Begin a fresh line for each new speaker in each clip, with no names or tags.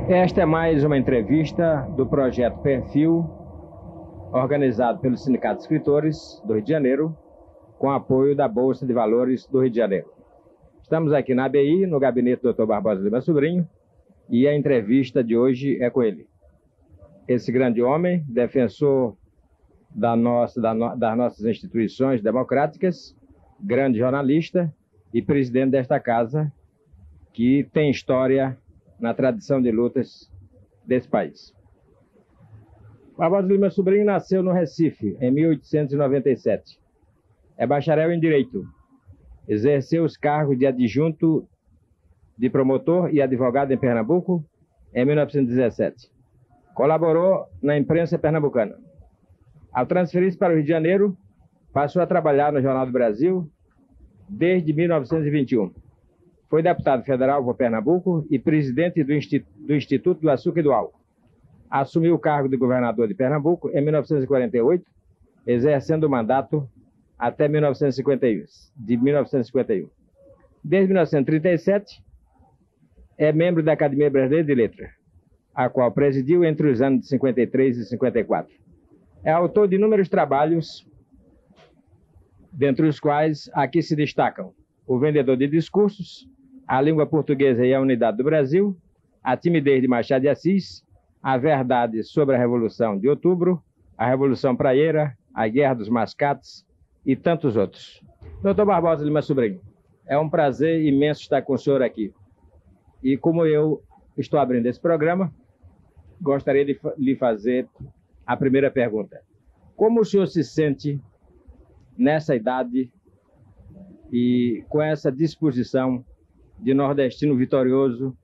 Esta é mais uma entrevista do projeto Perfil, organizado pelo Sindicato de Escritores do Rio de Janeiro, com apoio da Bolsa de Valores do Rio de Janeiro. Estamos aqui na ABI, no gabinete do Dr. Barbosa Lima Sobrinho, e a entrevista de hoje é com ele. Esse grande homem, defensor das nossas instituições democráticas, grande jornalista e presidente desta casa, que tem história na tradição de lutas desse país. Barbosa Lima Sobrinho nasceu no Recife, em 1897. É bacharel em Direito. Exerceu os cargos de adjunto de promotor e advogado em Pernambuco em 1917. Colaborou na imprensa pernambucana. Ao transferir-se para o Rio de Janeiro, passou a trabalhar no Jornal do Brasil desde 1921. Foi deputado federal por Pernambuco e presidente do Instituto do Açúcar e do Álcool. Assumiu o cargo de governador de Pernambuco em 1948, exercendo o mandato até 1951. Desde 1937, é membro da Academia Brasileira de Letras, a qual presidiu entre os anos de 53 e 54. É autor de inúmeros trabalhos, dentre os quais aqui se destacam O Vendedor de Discursos, A Língua Portuguesa e a Unidade do Brasil, A Timidez de Machado de Assis, A Verdade sobre a Revolução de Outubro, A Revolução Praieira, A Guerra dos Mascates e tantos outros. Dr. Barbosa Lima Sobrinho, é um prazer imenso estar com o senhor aqui. E como eu estou abrindo esse programa, gostaria de lhe fazer a primeira pergunta. Como o senhor se sente nessa idade e com essa disposição de nordestino vitorioso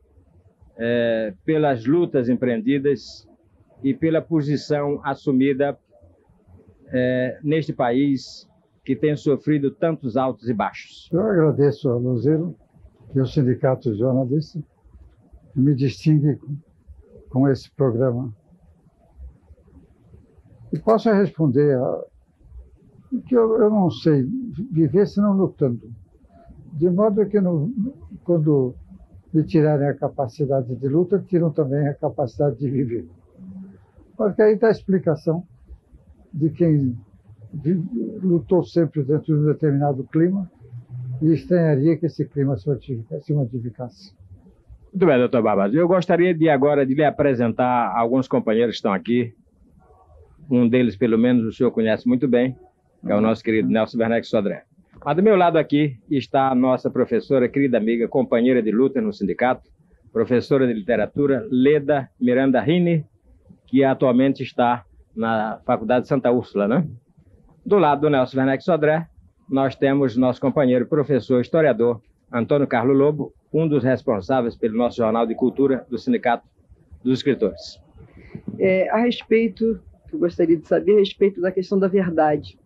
pelas lutas empreendidas e pela posição assumida neste país que tem sofrido tantos altos e baixos?
Eu agradeço ao Luzeiro e ao Sindicato de Jornalistas que me distingue com esse programa. E posso responder que eu não sei viver senão lutando. De modo que quando me tirarem a capacidade de luta, tiram também a capacidade de viver. Porque aí está a explicação de quem lutou sempre dentro de um determinado clima e estranharia que esse clima se modificasse.
Muito bem, doutor Barbosa. Eu gostaria agora de lhe apresentar alguns companheiros que estão aqui. Um deles, pelo menos, o senhor conhece muito bem, que é o nosso querido Nelson Werneck Sodré. Mas do meu lado aqui está a nossa professora, querida amiga, companheira de luta no sindicato, professora de literatura, Leda Miranda Rini, que atualmente está na Faculdade de Santa Úrsula, né? Do lado do Nelson Werneck Sodré, nós temos nosso companheiro, professor, historiador, Antônio Carlos Lobo, um dos responsáveis pelo nosso Jornal de Cultura do Sindicato dos Escritores.
A respeito, eu gostaria de saber a respeito da questão da verdade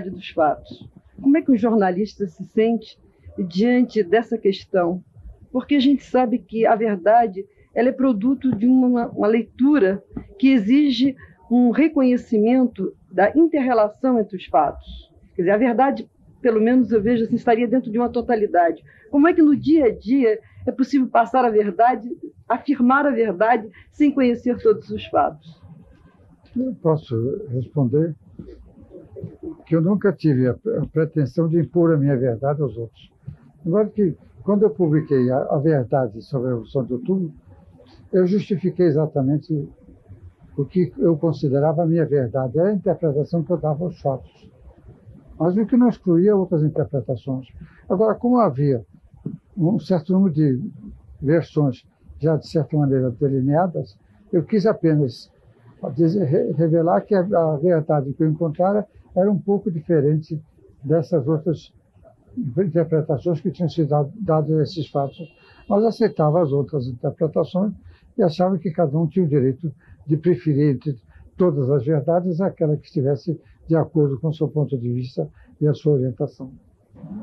dos fatos. Como é que o jornalista se sente diante dessa questão? Porque a gente sabe que a verdade ela é produto de uma leitura que exige um reconhecimento da inter-relação entre os fatos. Quer dizer, a verdade, pelo menos eu vejo assim, estaria dentro de uma totalidade. Como é que no dia a dia é possível passar a verdade, afirmar a verdade, sem conhecer todos os fatos?
Eu posso responder que eu nunca tive a pretensão de impor a minha verdade aos outros. Agora que, quando eu publiquei a verdade sobre a Revolução de Outubro, eu justifiquei exatamente o que eu considerava a minha verdade, era a interpretação que eu dava aos fatos. Mas o que não excluía outras interpretações. Agora, como havia um certo número de versões já, de certa maneira, delineadas, eu quis apenas revelar que a verdade que eu encontrara era um pouco diferente dessas outras interpretações que tinham sido dadas a esses fatos, mas aceitava as outras interpretações e achava que cada um tinha o direito de preferir entre todas as verdades aquela que estivesse de acordo com o seu ponto de vista e a sua orientação.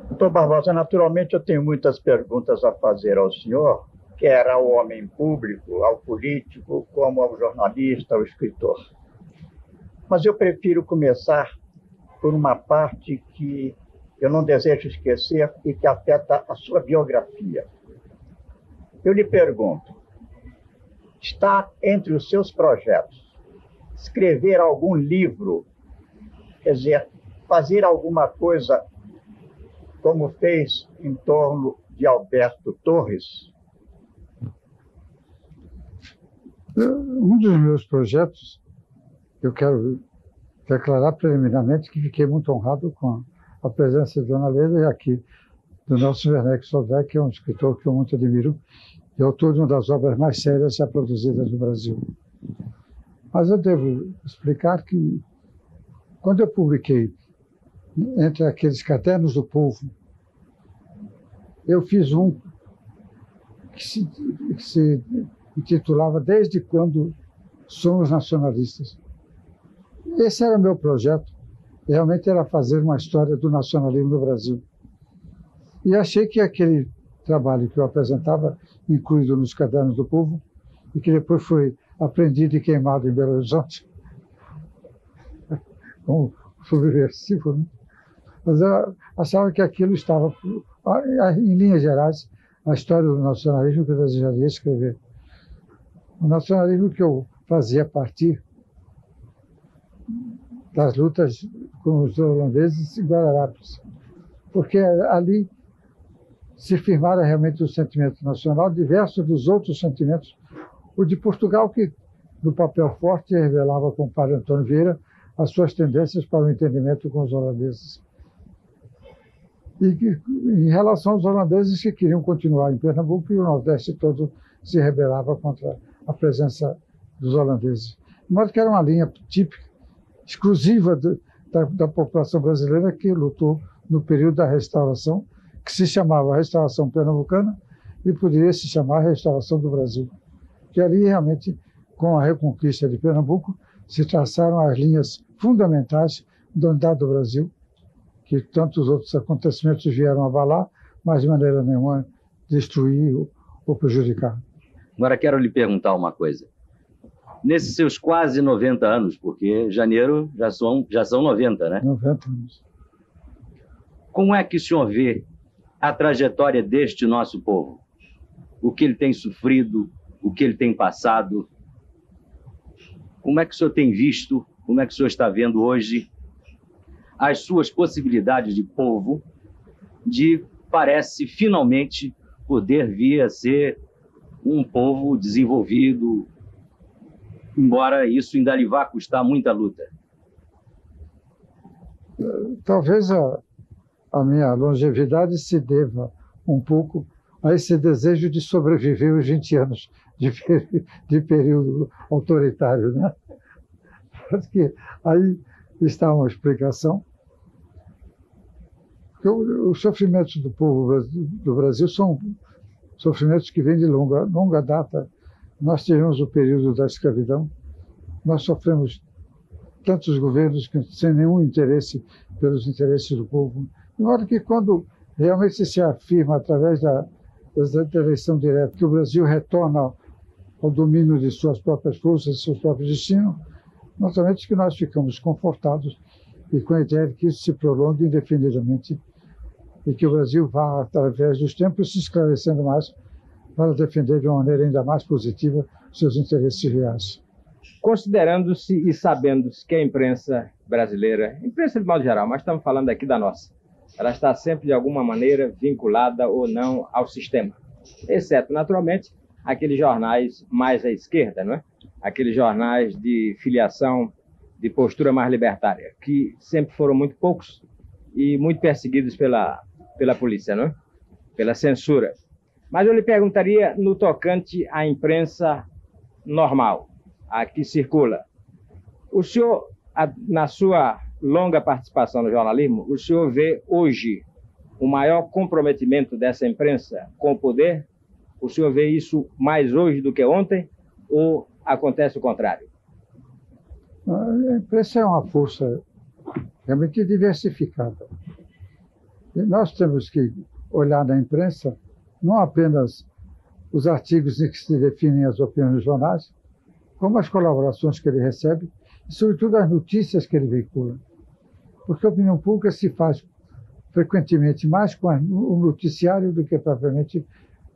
Doutor Barbosa, naturalmente eu tenho muitas perguntas a fazer ao senhor, quer ao homem público, ao político, como ao jornalista, ao escritor. Mas eu prefiro começar por uma parte que eu não desejo esquecer e que afeta a sua biografia. Eu lhe pergunto, está entre os seus projetos escrever algum livro, quer dizer, fazer alguma coisa como fez em torno de Alberto Torres?
Um dos meus projetos, eu quero declarar preliminarmente que fiquei muito honrado com a presença de Dona Leda e aqui do Nelson Werneck Sodré, que é um escritor que eu muito admiro e autor de uma das obras mais sérias já produzidas no Brasil. Mas eu devo explicar que, quando eu publiquei entre aqueles Cadernos do Povo, eu fiz um que se intitulava Desde Quando Somos Nacionalistas. Esse era o meu projeto, realmente era fazer uma história do nacionalismo no Brasil. E achei que aquele trabalho que eu apresentava, incluído nos Cadernos do Povo, e que depois foi apreendido e queimado em Belo Horizonte, como subversivo, né? Mas eu achava que aquilo estava, em linhas gerais, a história do nacionalismo que eu desejaria escrever. O nacionalismo que eu fazia partir das lutas com os holandeses em Guararapes, porque ali se firmara realmente o sentimento nacional, diverso dos outros sentimentos. O de Portugal, que no papel forte revelava com o padre Antônio Vieira as suas tendências para o entendimento com os holandeses. E que, em relação aos holandeses que queriam continuar em Pernambuco, e o Nordeste todo se rebelava contra a presença dos holandeses. De modo que era uma linha típica, exclusiva da população brasileira que lutou no período da restauração, que se chamava Restauração Pernambucana e poderia se chamar Restauração do Brasil. Que ali, realmente, com a reconquista de Pernambuco, se traçaram as linhas fundamentais da unidade do Brasil, que tantos outros acontecimentos vieram abalar, mas de maneira nenhuma destruir ou prejudicar.
Agora quero lhe perguntar uma coisa. Nesses seus quase 90 anos, porque janeiro já são 90, né?
90 anos.
Como é que o senhor vê a trajetória deste nosso povo? O que ele tem sofrido, o que ele tem passado? Como é que o senhor tem visto, como é que o senhor está vendo hoje as suas possibilidades de povo de, parece, finalmente poder vir a ser um povo desenvolvido, embora isso ainda lhe vá custar muita luta?
Talvez a minha longevidade se deva um pouco a esse desejo de sobreviver os 20 anos de período autoritário, né? Porque aí está uma explicação. Porque os sofrimentos do povo do Brasil são sofrimentos que vêm de longa data. Nós tivemos o período da escravidão, nós sofremos tantos governos que sem nenhum interesse pelos interesses do povo. De modo que quando realmente se afirma através da eleição direta que o Brasil retorna ao domínio de suas próprias forças, de seus próprios destinos, naturalmente que nós ficamos confortados e com a ideia de que isso se prolongue indefinidamente e que o Brasil vá, através dos tempos, se esclarecendo mais para defender de uma maneira ainda mais positiva seus interesses reais.
Considerando-se e sabendo-se que a imprensa brasileira, imprensa de modo geral, mas estamos falando aqui da nossa, ela está sempre de alguma maneira vinculada ou não ao sistema, exceto, naturalmente, aqueles jornais mais à esquerda, não é? Aqueles jornais de filiação, de postura mais libertária, que sempre foram muito poucos e muito perseguidos pela polícia, não é? Pela censura. Mas eu lhe perguntaria no tocante à imprensa normal, a que circula. O senhor, na sua longa participação no jornalismo, o senhor vê hoje o maior comprometimento dessa imprensa com o poder? O senhor vê isso mais hoje do que ontem ou acontece o contrário?
A imprensa é uma força realmente diversificada. E nós temos que olhar na imprensa não apenas os artigos em que se definem as opiniões dos jornais, como as colaborações que ele recebe e, sobretudo, as notícias que ele veicula. Porque a opinião pública se faz frequentemente mais com o noticiário do que propriamente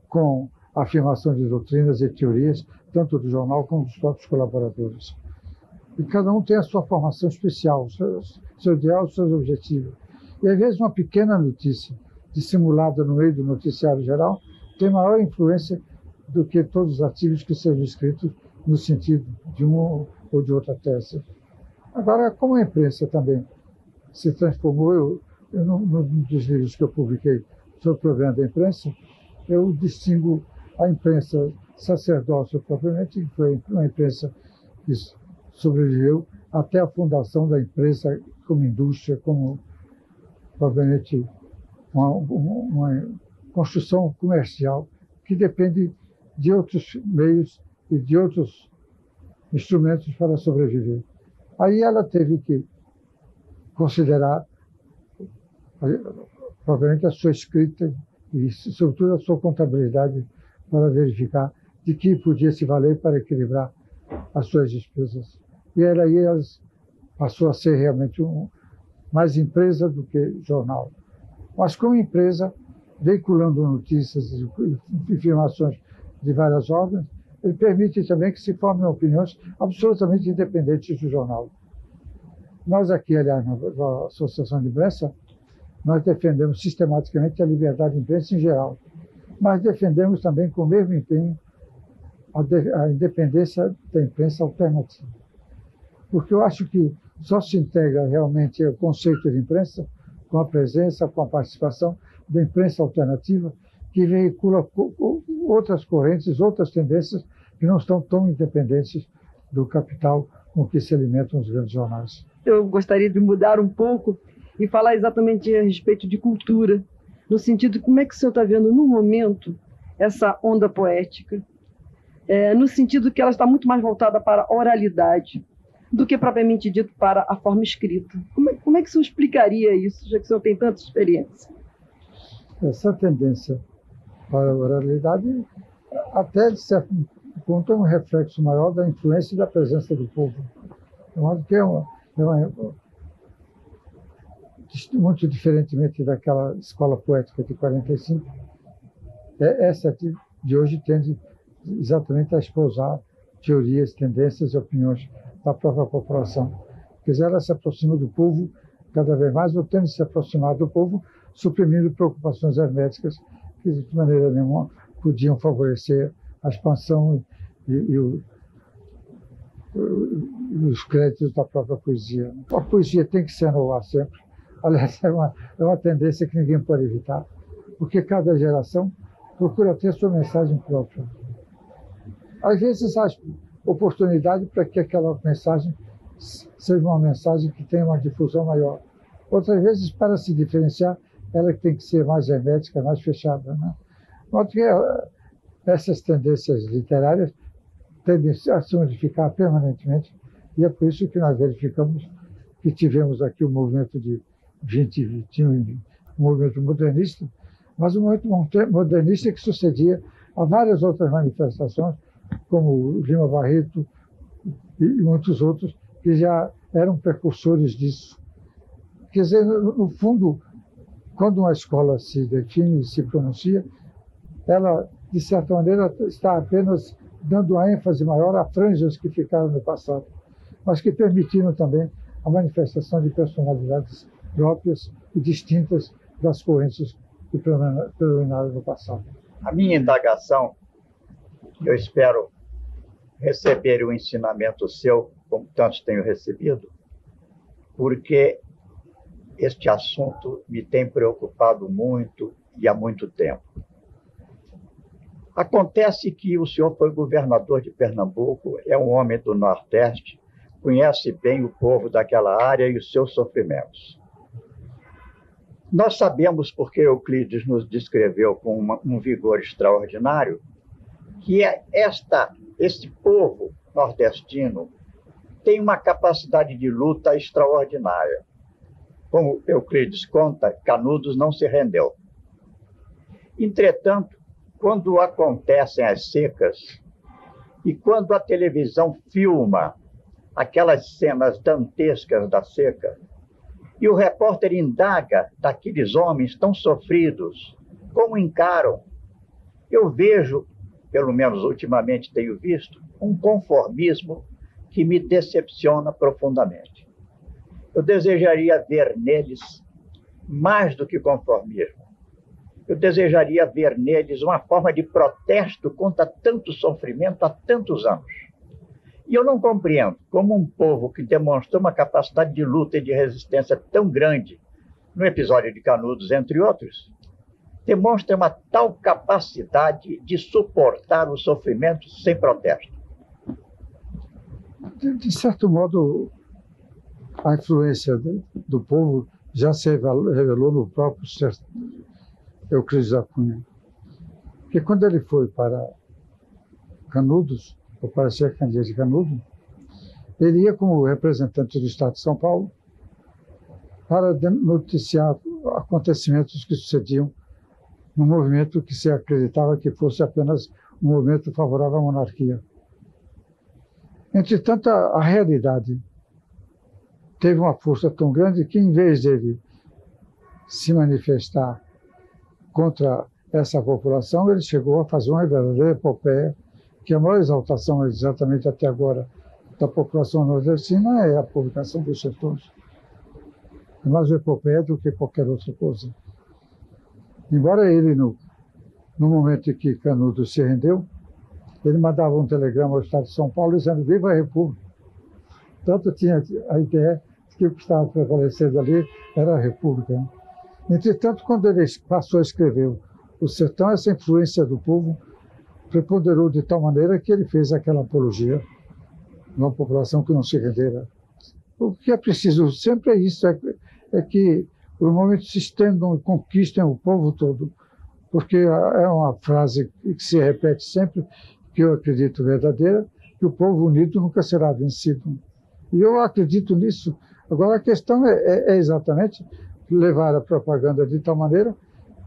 com a afirmação de doutrinas e teorias, tanto do jornal como dos próprios colaboradores. E cada um tem a sua formação especial, seu ideal, seus objetivos. E, às vezes, uma pequena notícia dissimulada no meio do noticiário geral tem maior influência do que todos os artigos que sejam escritos no sentido de uma ou de outra tese. Agora, como a imprensa também se transformou, num dos livros que eu publiquei sobre o problema da imprensa, eu distingo a imprensa sacerdócia propriamente, que foi uma imprensa que sobreviveu até a fundação da imprensa como indústria, como propriamente uma construção comercial que depende de outros meios e de outros instrumentos para sobreviver. Aí ela teve que considerar, provavelmente, a sua escrita e, sobretudo, a sua contabilidade para verificar de que podia se valer para equilibrar as suas despesas. E aí elas passou a ser realmente mais empresa do que jornal. Mas como empresa, veiculando notícias e informações de várias ordens, ele permite também que se formem opiniões absolutamente independentes do jornal. Nós aqui, aliás, na Associação de Imprensa, nós defendemos sistematicamente a liberdade de imprensa em geral, mas defendemos também com o mesmo empenho a independência da imprensa alternativa. Porque eu acho que só se integra realmente o conceito de imprensa com a presença, com a participação da imprensa alternativa, que veicula outras correntes, outras tendências que não estão tão independentes do capital com que se alimentam os grandes jornais.
Eu gostaria de mudar um pouco e falar exatamente a respeito de cultura, no sentido de como é que o senhor está vendo no momento essa onda poética, no sentido que ela está muito mais voltada para a oralidade do que propriamente dito para a forma escrita. Como é que o senhor explicaria isso, já que o senhor tem tanta experiência?
Essa tendência para a oralidade, até de certo ponto, é um reflexo maior da influência e da presença do povo. De modo que muito diferentemente daquela escola poética de 45, essa de hoje tende exatamente a espousar teorias, tendências e opiniões da própria população. Quer dizer, ela se aproxima do povo cada vez mais, ou tende a se aproximar do povo, suprimindo preocupações herméticas que, de maneira nenhuma, podiam favorecer a expansão e os créditos da própria poesia. A poesia tem que se renovar sempre. Aliás, é uma tendência que ninguém pode evitar, porque cada geração procura ter sua mensagem própria. Às vezes, há oportunidade para que aquela mensagem seja uma mensagem que tenha uma difusão maior. Outras vezes, para se diferenciar, ela tem que ser mais hermética, mais fechada, né? Porque essas tendências literárias tendem a se modificar permanentemente, e é por isso que nós verificamos que tivemos aqui o movimento de 2021, um movimento modernista, mas um movimento modernista que sucedia a várias outras manifestações, como Lima Barreto e muitos outros, que já eram precursores disso. Quer dizer, no fundo, quando uma escola se define e se pronuncia, ela, de certa maneira, está apenas dando a ênfase maior a franjas que ficaram no passado, mas que permitiram também a manifestação de personalidades próprias e distintas das correntes que predominaram no passado.
A minha indagação, eu espero receber o ensinamento seu, como tantos tenho recebido, porque este assunto me tem preocupado muito e há muito tempo. Acontece que o senhor foi governador de Pernambuco, é um homem do Nordeste, conhece bem o povo daquela área e os seus sofrimentos. Nós sabemos, porque Euclides nos descreveu com um vigor extraordinário, que este povo nordestino tem uma capacidade de luta extraordinária. Como Euclides conta, Canudos não se rendeu. Entretanto, quando acontecem as secas e quando a televisão filma aquelas cenas dantescas da seca, e o repórter indaga daqueles homens tão sofridos, como encaram, eu vejo, pelo menos ultimamente tenho visto, um conformismo que me decepciona profundamente. Eu desejaria ver neles mais do que conformismo. Eu desejaria ver neles uma forma de protesto contra tanto sofrimento há tantos anos. E eu não compreendo como um povo que demonstrou uma capacidade de luta e de resistência tão grande, no episódio de Canudos, entre outros, demonstra uma tal capacidade de suportar o sofrimento sem protesto.
De certo modo, a influência do povo já se revelou no próprio Euclides da Cunha. Porque quando ele foi para Canudos, ou para ser candidato de Canudos, ele ia como representante do Estado de São Paulo para noticiar acontecimentos que sucediam num movimento que se acreditava que fosse apenas um movimento favorável à monarquia. Entretanto, a realidade teve uma força tão grande que, em vez dele se manifestar contra essa população, ele chegou a fazer uma verdadeira epopeia, que a maior exaltação exatamente até agora da população nordestina é a publicação dos sertões. É mais uma epopeia do que qualquer outra coisa. Embora ele, no momento em que Canudos se rendeu, ele mandava um telegrama ao Estado de São Paulo dizendo viva a República. Tanto tinha a ideia de que o que estava prevalecendo ali era a República. Entretanto, quando ele passou a escrever o sertão, essa influência do povo preponderou de tal maneira que ele fez aquela apologia de uma população que não se rendera. O que é preciso sempre é isso, é que os movimentos se estendam e conquistem o povo todo, porque é uma frase que se repete sempre, que eu acredito verdadeira, que o povo unido nunca será vencido. E eu acredito nisso. Agora, a questão é exatamente levar a propaganda de tal maneira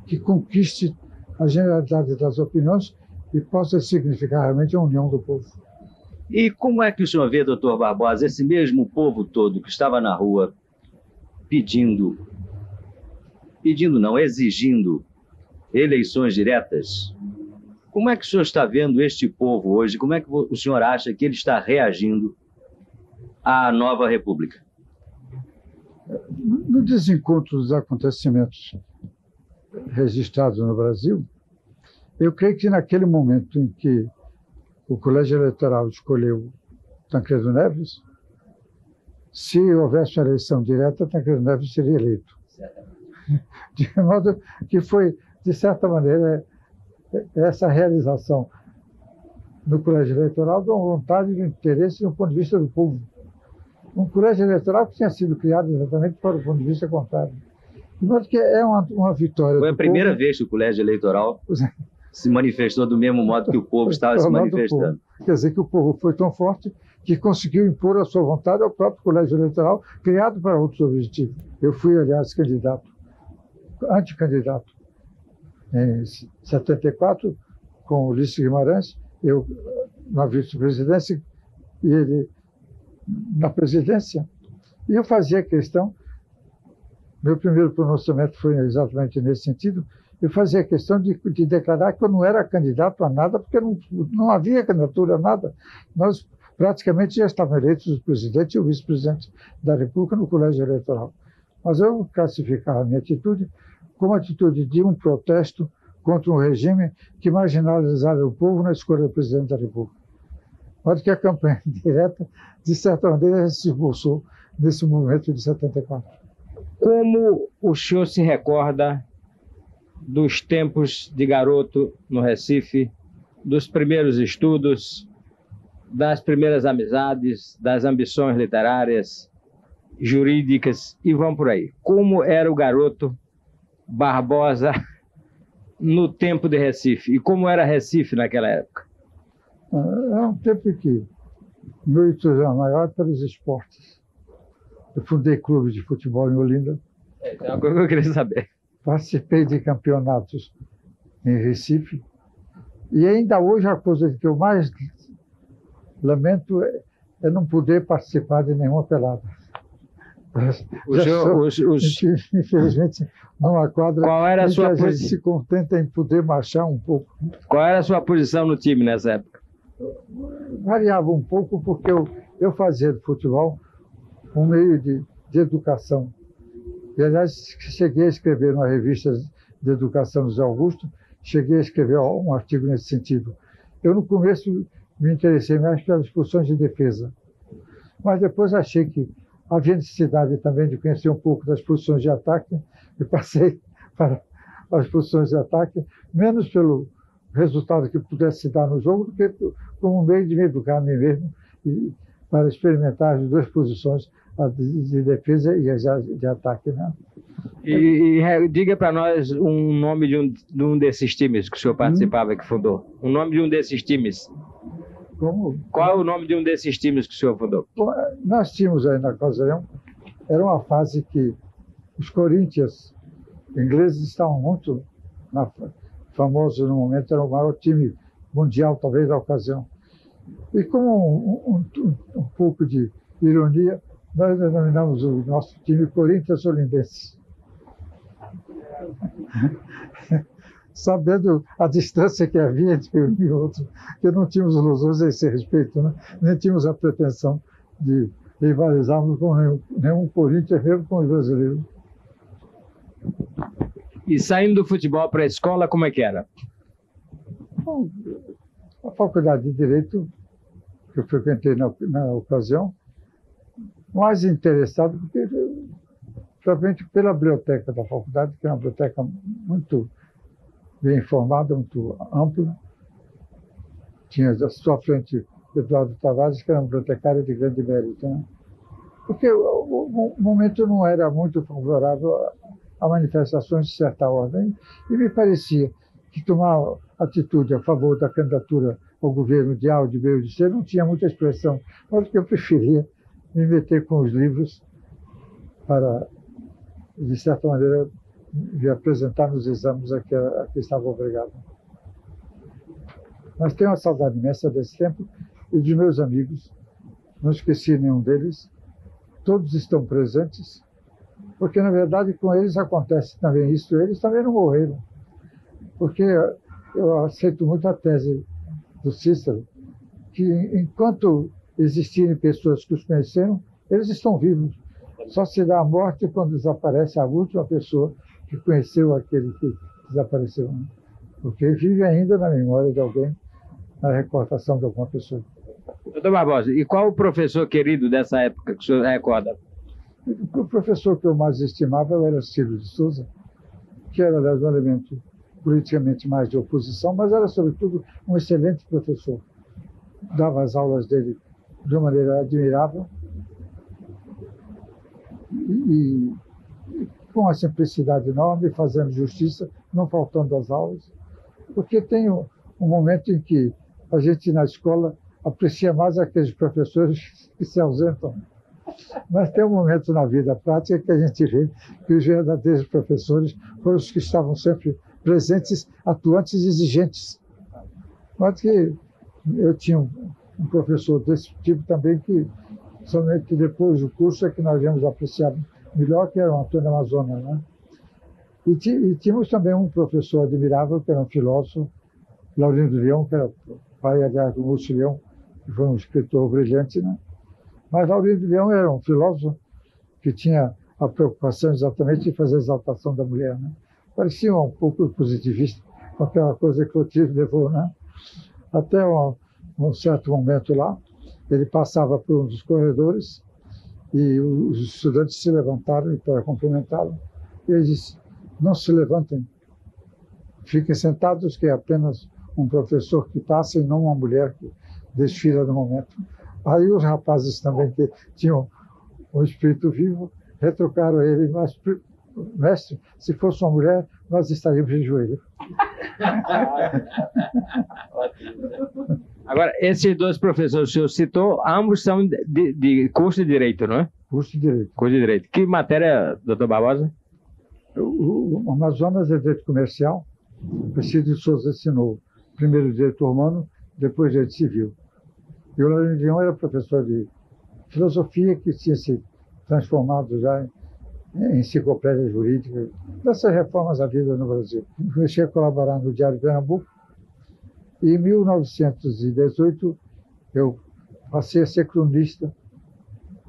que conquiste a generalidade das opiniões e possa significar realmente a união do povo.
E como é que o senhor vê, doutor Barbosa, esse mesmo povo todo que estava na rua exigindo eleições diretas? Como é que o senhor está vendo este povo hoje? Como é que o senhor acha que ele está reagindo à nova república?
No desencontro dos acontecimentos registrados no Brasil, eu creio que naquele momento em que o Colégio Eleitoral escolheu Tancredo Neves, se houvesse uma eleição direta, Tancredo Neves seria eleito. De modo que foi, de certa maneira, essa realização no Colégio Eleitoral de uma vontade, de um interesse do ponto de vista do povo. Um colégio eleitoral que tinha sido criado exatamente para o ponto de vista contrário. De modo que é uma vitória.
Foi a primeira vez que o Colégio Eleitoral se manifestou do mesmo modo que o povo estava se manifestando.
Quer dizer que o povo foi tão forte que conseguiu impor a sua vontade ao próprio Colégio Eleitoral, criado para outros objetivos. Eu fui, aliás, anticandidato, em 74, com Ulisses Guimarães, eu na vice-presidência e ele na presidência. E eu fazia questão, meu primeiro pronunciamento foi exatamente nesse sentido, eu fazia questão de declarar que eu não era candidato a nada, porque não havia candidatura a nada. Nós praticamente já estavam eleitos o presidente e o vice-presidente da República no colégio eleitoral. Mas eu classificava a minha atitude como atitude de um protesto contra um regime que marginalizava o povo na escolha do presidente da República. Mas que a campanha direta, de certa maneira, se esboçou nesse momento de 74.
Como o senhor se recorda dos tempos de garoto no Recife, dos primeiros estudos, das primeiras amizades, das ambições literárias, jurídicas e vão por aí? Como era o garoto Barbosa no tempo de Recife? E como era Recife naquela época?
Era um tempo em que meu entusiasmo maior pelos esportes. Eu fundei clubes de futebol em Olinda.
É uma coisa que eu queria saber.
Participei de campeonatos em Recife. E ainda hoje a coisa que eu mais lamento é não poder participar de nenhuma pelada. Infelizmente, numa quadra
qual era a sua
a gente se contenta em poder marchar um pouco.
Qual era a sua posição no time nessa época?
Variava um pouco, porque eu fazia do futebol um meio de educação. E, aliás, cheguei a escrever numa revista de educação do Zé Augusto, cheguei a escrever um artigo nesse sentido. Eu, no começo, me interessei mais pelas posições de defesa, mas depois achei que havia necessidade também de conhecer um pouco das posições de ataque e passei para as posições de ataque, menos pelo resultado que pudesse se dar no jogo, do que como um meio de me educar a mim mesmo e para experimentar as duas posições, a de defesa e a de ataque. Né?
E diga para nós um nome de um desses times que o senhor participava, que fundou. Um nome de um desses times.
Como?
Qual é o nome de um desses times que o senhor fundou?
Bom, nós tínhamos aí na ocasião, era uma fase que os Corinthians ingleses estavam muito famosos no momento, era o maior time mundial, talvez, da ocasião. E com um pouco de ironia, nós denominamos o nosso time Corinthians Olindense. Sabendo a distância que havia entre um e outro, que não tínhamos ilusões a esse respeito, né? Nem tínhamos a pretensão de rivalizarmos com nenhum Corinthians, mesmo com os brasileiros.
E saindo do futebol para a escola, como é que era?
Bom, a faculdade de Direito, que eu frequentei na ocasião, mais interessado, porque, provavelmente pela biblioteca da faculdade, que é uma biblioteca muito bem informada, muito ampla. Tinha à sua frente Eduardo Tavares, que era um bibliotecário de grande mérito. Né? Porque o momento não era muito favorável a manifestações de certa ordem, e me parecia que tomar atitude a favor da candidatura ao governo de A ou de B ou de C não tinha muita expressão, mas que eu preferia me meter com os livros para, de certa maneira, me apresentar nos exames a que estava obrigado. Mas tenho uma saudade imensa desse tempo e de meus amigos, não esqueci nenhum deles, todos estão presentes, porque, na verdade, com eles acontece também isso, eles também não morreram. Porque eu aceito muito a tese do Cícero, que enquanto existirem pessoas que os conheceram, eles estão vivos. Só se dá a morte quando desaparece a última pessoa que conheceu aquele que desapareceu. Né? Porque vive ainda na memória de alguém, na recordação de alguma pessoa.
Doutor Barbosa, e qual o professor querido dessa época que o senhor recorda?
O professor que eu mais estimava era Cícero de Souza, que era, aliás, um elemento politicamente mais de oposição, mas era, sobretudo, um excelente professor. Dava as aulas dele de uma maneira admirável e com uma simplicidade enorme, fazendo justiça, não faltando às aulas, porque tem um momento em que a gente, na escola, aprecia mais aqueles professores que se ausentam. Mas tem um momento na vida prática que a gente vê que os verdadeiros professores foram os que estavam sempre presentes, atuantes e exigentes. Mas que eu tinha um professor desse tipo também que, somente depois do curso, é que nós viemos apreciar melhor, que era o Antônio Amazonas, né? E tínhamos também um professor admirável, que era um filósofo, Laurindo de Leão, que era pai, aliás, do Múcio Leão, que foi um escritor brilhante, né? Mas Laurindo de Leão era um filósofo que tinha a preocupação exatamente de fazer a exaltação da mulher, né? Parecia um pouco positivista, com aquela coisa que o Clotilde levou, né? Até um certo momento lá, ele passava por um dos corredores e os estudantes se levantaram para cumprimentá-lo. E ele disse: não se levantem, fiquem sentados, que é apenas um professor que passa e não uma mulher que desfila no momento. Aí os rapazes também, que tinham um espírito vivo, retrucaram ele: mas, mestre, se fosse uma mulher, nós estaríamos de joelho.
Agora, esses dois professores que o senhor citou, ambos são de curso de Direito, não é?
Curso de Direito.
Curso de Direito. Que matéria, doutor Barbosa?
O Amazonas é Direito Comercial. O Preciso de Souza ensinou primeiro Direito Romano, depois Direito Civil. E o Laurindo de Leão era professor de Filosofia, que tinha se transformado já em enciclopédia jurídica, dessas reformas da vida no Brasil. Comecei a colaborar no Diário de Pernambuco e em 1918 eu passei a ser cronista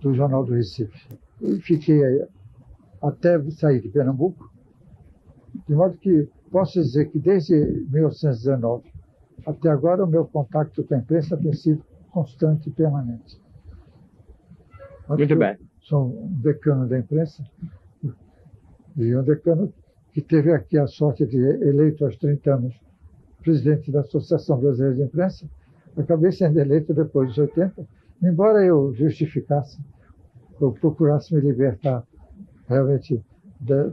do Jornal do Recife. E fiquei aí até sair de Pernambuco, de modo que posso dizer que desde 1919 até agora o meu contato com a imprensa tem sido constante e permanente.
Muito bem.
Sou um decano da imprensa e um decano que teve aqui a sorte de eleito aos 30 anos presidente da Associação Brasileira de Imprensa. Acabei sendo eleito depois dos 80, embora eu justificasse, eu procurasse me libertar realmente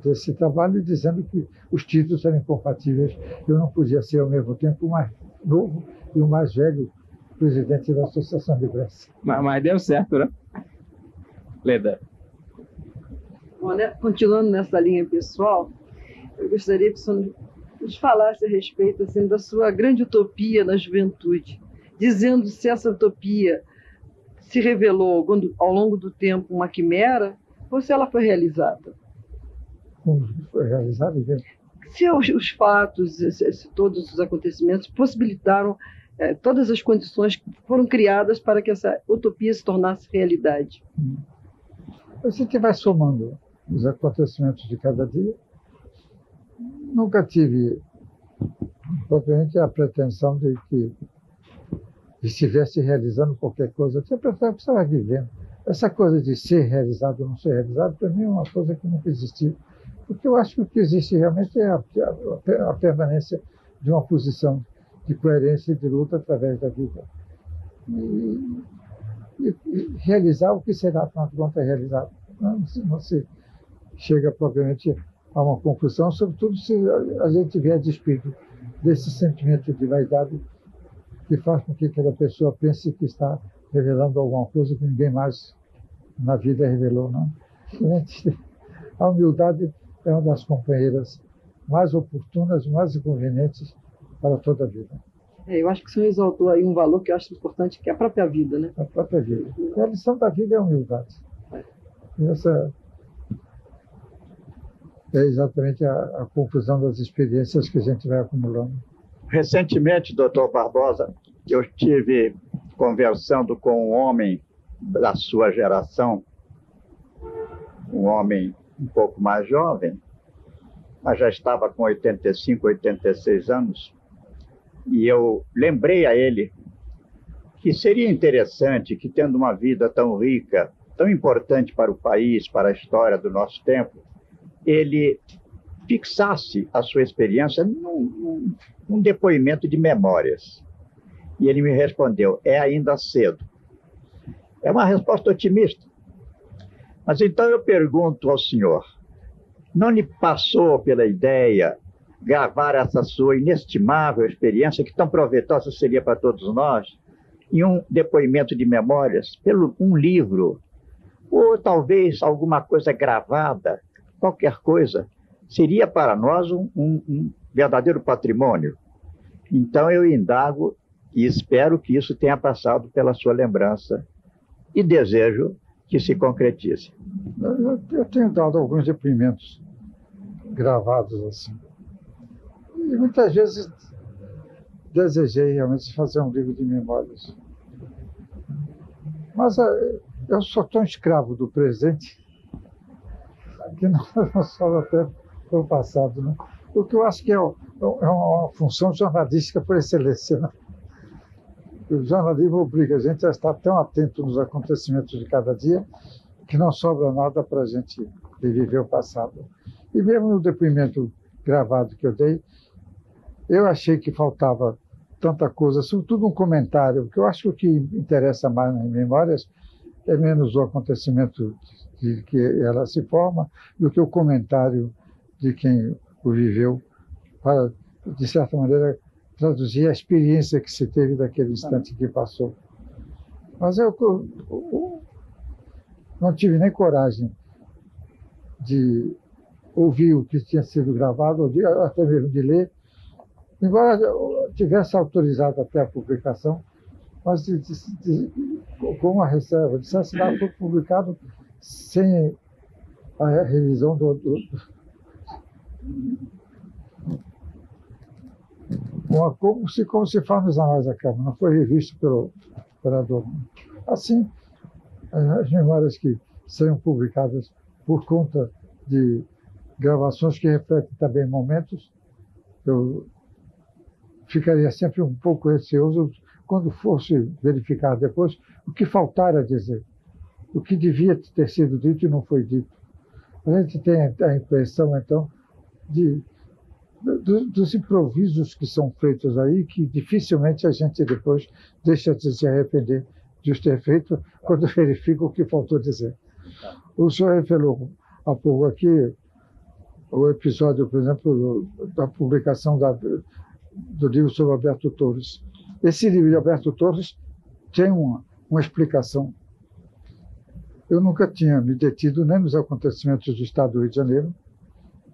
desse trabalho, dizendo que os títulos eram incompatíveis. Eu não podia ser ao mesmo tempo o mais novo e o mais velho presidente da Associação de Imprensa.
Mas deu certo, né? Leda.
Bom, né? Continuando nessa linha pessoal, eu gostaria que o senhor nos falasse a respeito assim, da sua grande utopia na juventude, dizendo se essa utopia se revelou ao longo do tempo uma quimera ou se ela foi realizada.
Como foi realizada?
Se os fatos, se todos os acontecimentos possibilitaram todas as condições que foram criadas para que essa utopia se tornasse realidade.
Se a gente vai somando os acontecimentos de cada dia, nunca tive propriamente a pretensão de que estivesse realizando qualquer coisa. Eu precisava vivendo. Essa coisa de ser realizado ou não ser realizado, para mim é uma coisa que nunca existiu. Porque eu acho que o que existe realmente é a permanência de uma posição de coerência e de luta através da vida. E realizar o que será, afinal de contas, realizado. Não se chega propriamente a uma conclusão, sobretudo se a gente vier despido desse sentimento de vaidade que faz com que aquela pessoa pense que está revelando alguma coisa que ninguém mais na vida revelou, não. A humildade é uma das companheiras mais oportunas, mais inconvenientes para toda a vida.
Eu acho que o senhor exaltou aí um valor que eu acho importante, que é a própria vida, né?
A própria vida. A lição da vida é a humildade. E essa é exatamente a conclusão das experiências que a gente vai acumulando.
Recentemente, doutor Barbosa, eu estive conversando com um homem da sua geração, um homem um pouco mais jovem, mas já estava com 85, 86 anos, e eu lembrei a ele que seria interessante que, tendo uma vida tão rica, tão importante para o país, para a história do nosso tempo, ele fixasse a sua experiência num depoimento de memórias. E ele me respondeu: é ainda cedo. É uma resposta otimista. Mas então eu pergunto ao senhor, não lhe passou pela ideia gravar essa sua inestimável experiência, que tão proveitosa seria para todos nós, em um depoimento de memórias, pelo um livro, ou talvez alguma coisa gravada, qualquer coisa, seria para nós um verdadeiro patrimônio? Então eu indago e espero que isso tenha passado pela sua lembrança e desejo que se concretize.
Eu tenho dado alguns depoimentos gravados assim. E muitas vezes desejei realmente fazer um livro de memórias. Mas eu sou tão escravo do presente que não sobra até para o passado, né? O que eu acho que é uma função jornalística por excelência, né? O jornalismo obriga a gente a estar tão atento nos acontecimentos de cada dia que não sobra nada para a gente viver o passado. E mesmo no depoimento gravado que eu dei, eu achei que faltava tanta coisa, sobretudo um comentário, porque eu acho que o que interessa mais nas memórias é menos o acontecimento de que ela se forma do que o comentário de quem o viveu, para, de certa maneira, traduzir a experiência que se teve daquele instante que passou. Mas eu não tive nem coragem de ouvir o que tinha sido gravado, ou até mesmo de ler, embora eu tivesse autorizado até a publicação, mas com uma reserva, dissesse lá, foi publicado sem a revisão como se faz nos anais da Câmara, não foi revisto pelo operador. Assim, as memórias que serão publicadas por conta de gravações que refletem também momentos, eu ficaria sempre um pouco receoso quando fosse verificar depois o que faltar a dizer, o que devia ter sido dito e não foi dito. A gente tem a impressão, então, dos improvisos que são feitos aí, que dificilmente a gente depois deixa de se arrepender de os ter feito quando verifica o que faltou dizer. O senhor revelou há pouco aqui o episódio, por exemplo, da publicação do livro sobre Alberto Torres. Esse livro de Alberto Torres tem uma explicação. Eu nunca tinha me detido nem nos acontecimentos do Estado do Rio de Janeiro,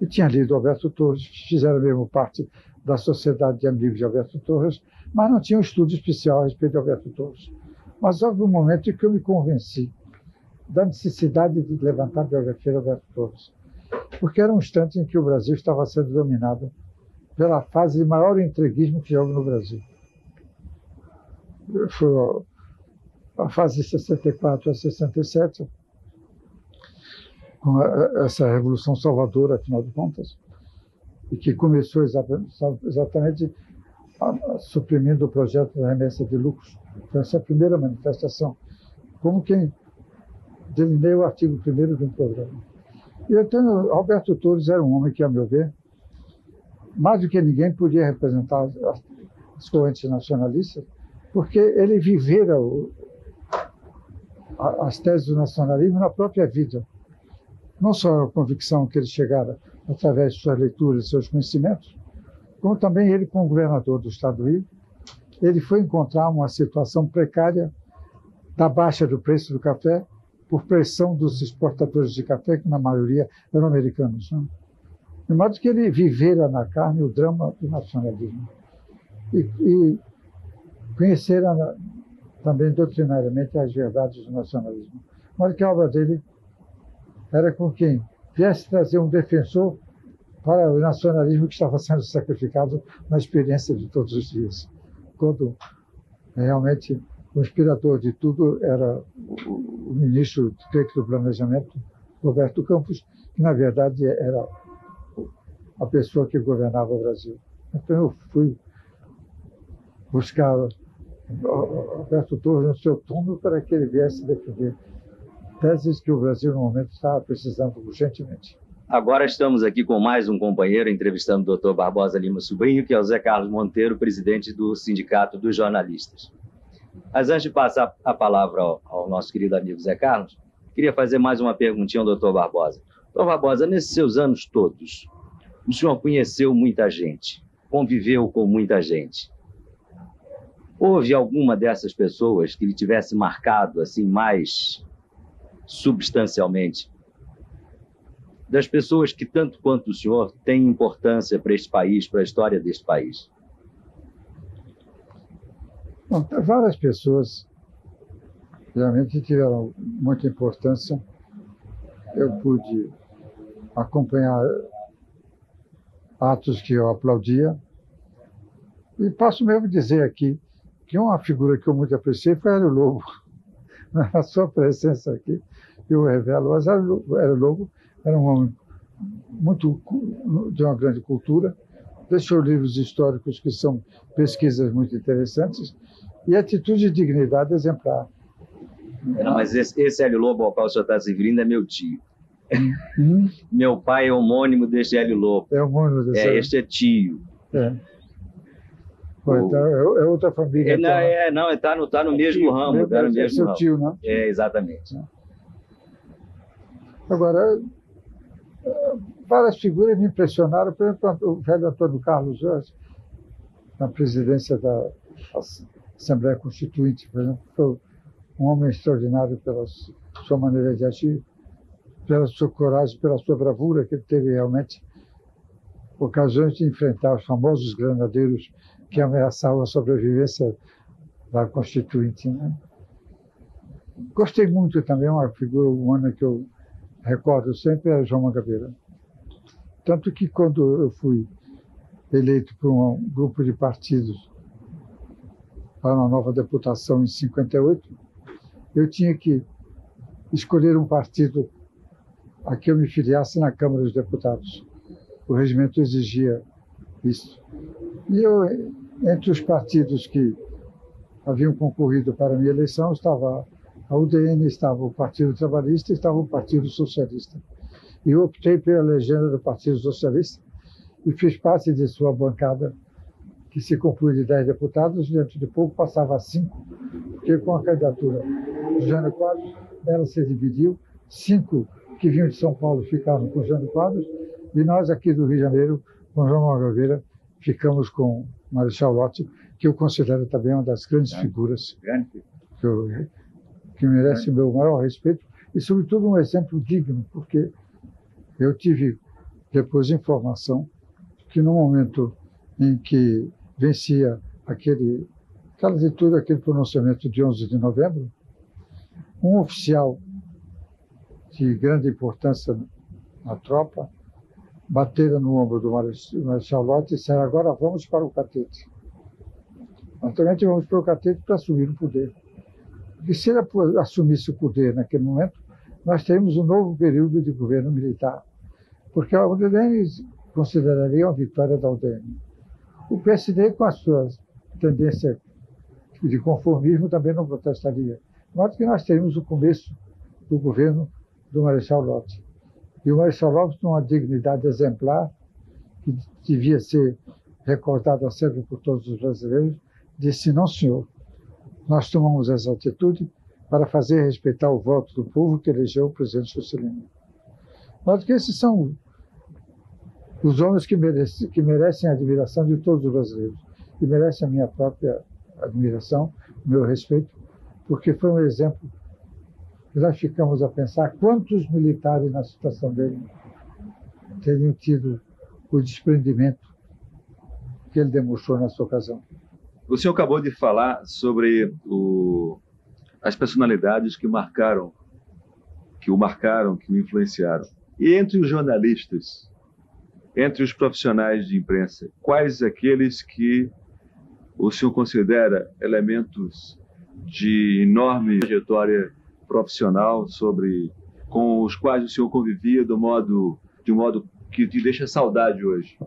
e tinha lido Alberto Torres, fizeram mesmo parte da Sociedade de Amigos de Alberto Torres, mas não tinha um estudo especial a respeito de Alberto Torres. Mas houve um momento em que eu me convenci da necessidade de levantar a biografia de Alberto Torres, porque era um instante em que o Brasil estava sendo dominado pela fase de maior entreguismo que houve no Brasil. Foi a fase de 64 a 67, com essa Revolução Salvadora, afinal de contas, e que começou exatamente suprimindo o projeto da remessa de lucros. Foi essa a primeira manifestação, como quem delineia o artigo 1º de um programa. E então, Alberto Torres era um homem que, a meu ver, mais do que ninguém podia representar as correntes nacionalistas, porque ele vivera as teses do nacionalismo na própria vida. Não só a convicção que ele chegara através de suas leituras e seus conhecimentos, como também ele, como governador do Estado do Rio, ele foi encontrar uma situação precária da baixa do preço do café por pressão dos exportadores de café, que na maioria eram americanos, né? De modo que ele vivera na carne o drama do nacionalismo e conhecera também doutrinariamente as verdades do nacionalismo. De modo que a obra dele era com quem viesse trazer um defensor para o nacionalismo que estava sendo sacrificado na experiência de todos os dias, quando realmente o inspirador de tudo era o ministro do Planejamento, Roberto Campos, que na verdade era a pessoa que governava o Brasil. Então eu fui buscar Alberto Torres no seu túmulo para que ele viesse defender teses que o Brasil no momento estava precisando urgentemente.
Agora estamos aqui com mais um companheiro entrevistando o Dr. Barbosa Lima Sobrinho, que é o Zé Carlos Monteiro, presidente do Sindicato dos Jornalistas. Mas antes de passar a palavra ao nosso querido amigo Zé Carlos, queria fazer mais uma perguntinha ao Dr. Barbosa. Dr. Barbosa, nesses seus anos todos, o senhor conheceu muita gente, conviveu com muita gente. Houve alguma dessas pessoas que lhe tivesse marcado assim mais substancialmente? Das pessoas que, tanto quanto o senhor, têm importância para este país, para a história deste país?
Bom, várias pessoas realmente tiveram muita importância. Eu pude acompanhar atos que eu aplaudia. E posso mesmo dizer aqui que uma figura que eu muito apreciei foi Hélio Lobo. Na sua presença aqui, eu revelo. Mas Hélio Lobo era um homem de uma grande cultura, deixou livros históricos que são pesquisas muito interessantes e atitude de dignidade exemplar.
Não, mas esse Hélio Lobo ao qual o senhor está se referindo é meu tio. Meu pai é homônimo desse Hélio Lobo.
É homônimo desse Hélio.
Este é tio.
Então, é outra família.
Não, está no mesmo ramo.
É seu tio, não?
É, exatamente.
Agora, várias figuras me impressionaram. Por exemplo, o velho Antônio Carlos Jorge, na presidência da Assembleia Constituinte, por exemplo, foi um homem extraordinário pela sua maneira de agir, pela sua coragem, pela sua bravura, que ele teve realmente ocasiões de enfrentar os famosos granadeiros que ameaçavam a sobrevivência da Constituinte, né? Gostei muito também, uma figura humana que eu recordo sempre, é João Mangabeira. Tanto que quando eu fui eleito por um grupo de partidos para uma nova deputação em 58, eu tinha que escolher um partido a que eu me filiasse na Câmara dos Deputados. O regimento exigia isso. E eu, entre os partidos que haviam concorrido para a minha eleição, estava a UDN, estava o Partido Trabalhista e estava o Partido Socialista. E eu optei pela legenda do Partido Socialista e fiz parte de sua bancada, que se compunha de 10 deputados, dentro de pouco passava a 5, porque com a candidatura do Jânio Quadros, ela se dividiu, 5 que vinham de São Paulo ficaram com o Jânio Quadros, e nós aqui do Rio de Janeiro, com João Mangabeira, ficamos com Marechal Lott, que eu considero também uma das grandes figuras que merece o meu maior respeito e, sobretudo, um exemplo digno, porque eu tive depois informação que no momento em que vencia aquela leitura, aquele pronunciamento de 11 de novembro, um oficial de grande importância na tropa bateram no ombro do Marechal Lott e disseram: agora vamos para o catete. Naturalmente vamos para o catete para assumir o poder. Porque se ele assumisse o poder naquele momento, nós teríamos um novo período de governo militar. Porque a UDN consideraria uma vitória da UDN. O PSD, com a sua tendência de conformismo, também não protestaria. De modo que nós teríamos o começo do governo do Marechal Lott. E o Marechal Lott, com uma dignidade exemplar, que devia ser recordada sempre por todos os brasileiros, disse: não, senhor, nós tomamos essa atitude para fazer respeitar o voto do povo que elegeu o presidente Juscelino. Mas que esses são os homens que merecem a admiração de todos os brasileiros e merecem a minha própria admiração, o meu respeito, porque foi um exemplo. Nós ficamos a pensar quantos militares na situação dele teriam tido o desprendimento que ele demonstrou nessa ocasião.
O senhor acabou de falar sobre as personalidades que o marcaram, que o influenciaram. E entre os jornalistas, entre os profissionais de imprensa, quais aqueles que o senhor considera elementos de enorme trajetória profissional com os quais o senhor convivia de um modo que te deixa saudade hoje?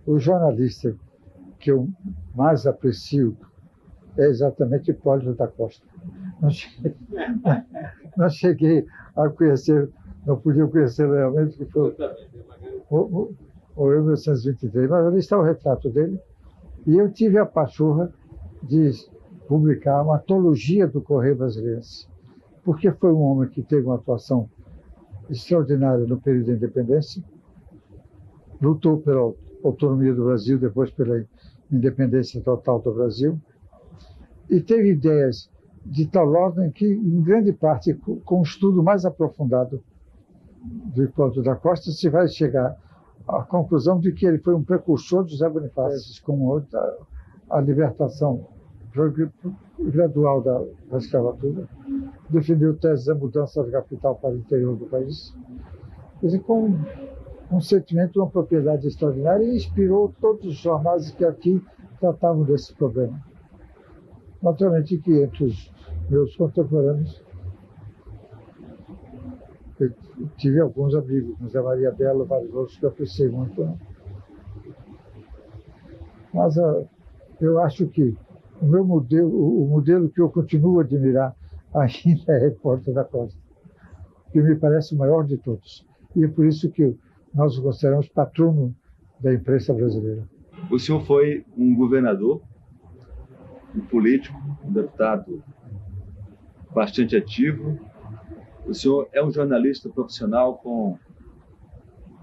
O jornalista que eu mais aprecio é exatamente Hipólito da Costa. Não cheguei a conhecer, não podia conhecer realmente, que foi o 1923, mas ali está o retrato dele. E eu tive a pachorra de publicar uma antologia do Correio Brasiliense, porque foi um homem que teve uma atuação extraordinária no período da independência, lutou pela autonomia do Brasil, depois pela independência total do Brasil, e teve ideias de tal ordem que, em grande parte, com um estudo mais aprofundado do Hipólito da Costa, se vai chegar à conclusão de que ele foi um precursor de José Bonifácio, com a libertação gradual da escravatura, defendeu teses da mudança da capital para o interior do país. Quer dizer, com um sentimento de uma propriedade extraordinária e inspirou todos os jornais que aqui tratavam desse problema. Naturalmente que entre os meus contemporâneos eu tive alguns amigos, José Maria Belo, vários outros que eu apreciei muito. Né? Mas eu acho que o meu modelo, o modelo que eu continuo a admirar ainda é Repórter da Costa, que me parece o maior de todos. E é por isso que nós o consideramos patrono da imprensa brasileira.
O senhor foi um governador, um político, um deputado bastante ativo. O senhor é um jornalista profissional com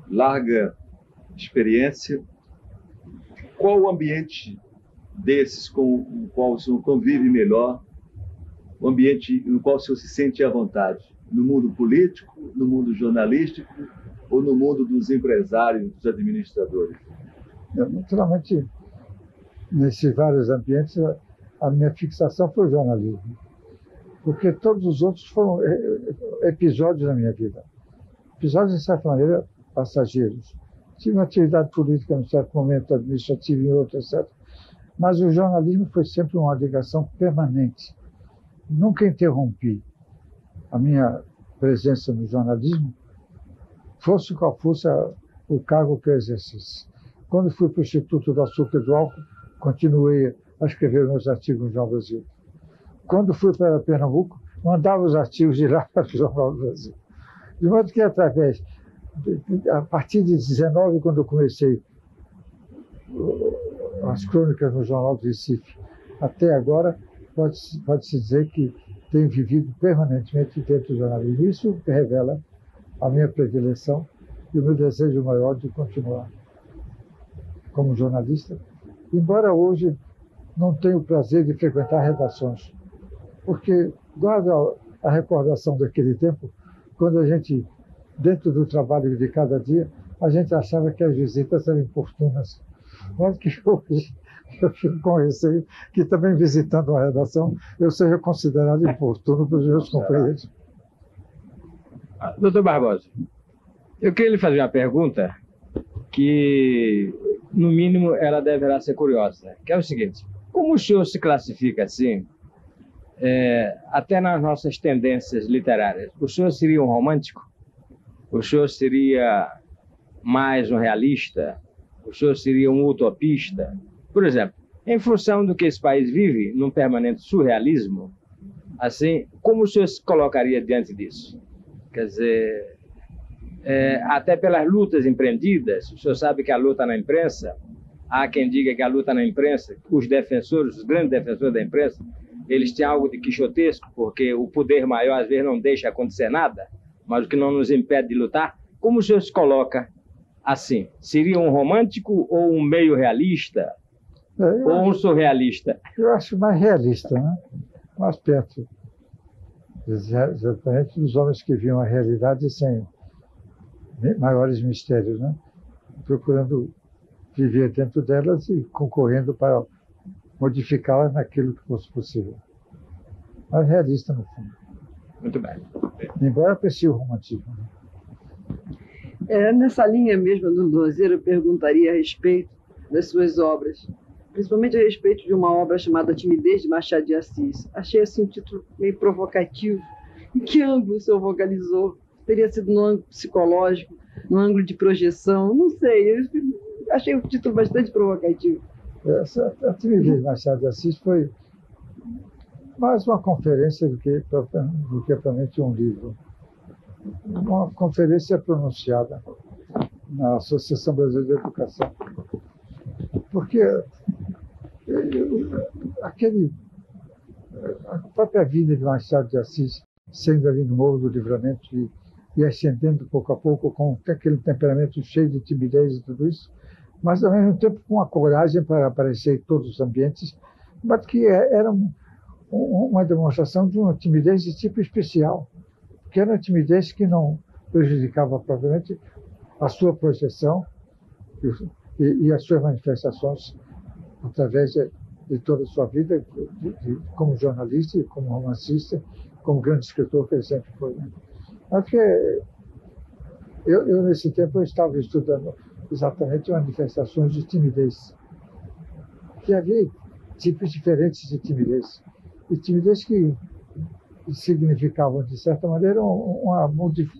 larga experiência. Qual o ambiente desses com o qual o senhor convive melhor? O ambiente no qual o senhor se sente à vontade? No mundo político, no mundo jornalístico ou no mundo dos empresários, dos administradores?
Naturalmente, nesses vários ambientes, a minha fixação foi o jornalismo. Porque todos os outros foram episódios da minha vida. Episódios, de certa maneira, passageiros. Tive uma atividade política, num certo momento, administrativa em outro, etc. Mas o jornalismo foi sempre uma ligação permanente. Nunca interrompi a minha presença no jornalismo, fosse qual fosse o cargo que eu exercesse. Quando fui para o Instituto do Açúcar e do Álcool, continuei a escrever meus artigos no Jornal do Brasil. Quando fui para Pernambuco, mandava os artigos de lá para o Jornal do Brasil. De modo que, a partir de 19, quando eu comecei as crônicas no Jornal do Recife, até agora, pode-se dizer que tenho vivido permanentemente dentro do jornalismo. Isso revela a minha predileção e o meu desejo maior de continuar como jornalista, embora hoje não tenha o prazer de frequentar redações, porque guardo a recordação daquele tempo, quando a gente, dentro do trabalho de cada dia, a gente achava que as visitas eram importunas. Mas que hoje eu fico com receio que também visitando uma redação eu seja considerado importuno pelos meus companheiros.
Doutor Barbosa, eu queria lhe fazer uma pergunta que, no mínimo, ela deverá ser curiosa, que é o seguinte: como o senhor se classifica assim, até nas nossas tendências literárias? O senhor seria um romântico? O senhor seria mais um realista? O senhor seria um utopista? Por exemplo, em função do que esse país vive, num permanente surrealismo, assim, como o senhor se colocaria diante disso? Quer dizer, até pelas lutas empreendidas, o senhor sabe que a luta na imprensa, há quem diga que a luta na imprensa, os defensores, os grandes defensores da imprensa, eles têm algo de quixotesco, porque o poder maior às vezes não deixa acontecer nada, mas o que não nos impede de lutar. Como o senhor se coloca assim? Seria um romântico ou um meio realista? Ou um surrealista?
Eu acho mais realista, né? Mais perto, exatamente, dos homens que viam a realidade sem maiores mistérios, né? Procurando viver dentro delas e concorrendo para modificá-las naquilo que fosse possível. Mas realista, no fundo.
Muito bem.
Embora aprecie o romantismo.
Nessa linha mesmo do Lozeiro, eu perguntaria a respeito das suas obras, principalmente a respeito de uma obra chamada Timidez, de Machado de Assis. Achei assim um título meio provocativo. Em que ângulo o senhor vocalizou? Teria sido no ângulo psicológico, no ângulo de projeção? Não sei, eu achei o título bastante provocativo.
A Timidez de Machado de Assis foi mais uma conferência do que propriamente um livro. Uma conferência pronunciada na Associação Brasileira de Educação. Porque a própria vida de Machado de Assis, sendo ali no Morro do Livramento e ascendendo pouco a pouco com aquele temperamento cheio de timidez e tudo isso, mas ao mesmo tempo com a coragem para aparecer em todos os ambientes, mas que era uma demonstração de uma timidez de tipo especial, que era uma timidez que não prejudicava propriamente a sua projeção e as suas manifestações através de toda a sua vida, como jornalista, como romancista, como grande escritor que ele sempre foi. Né? Acho que Nesse tempo, eu estava estudando exatamente manifestações de timidez. Que havia tipos diferentes de timidez. E timidez que significavam, de certa maneira, uma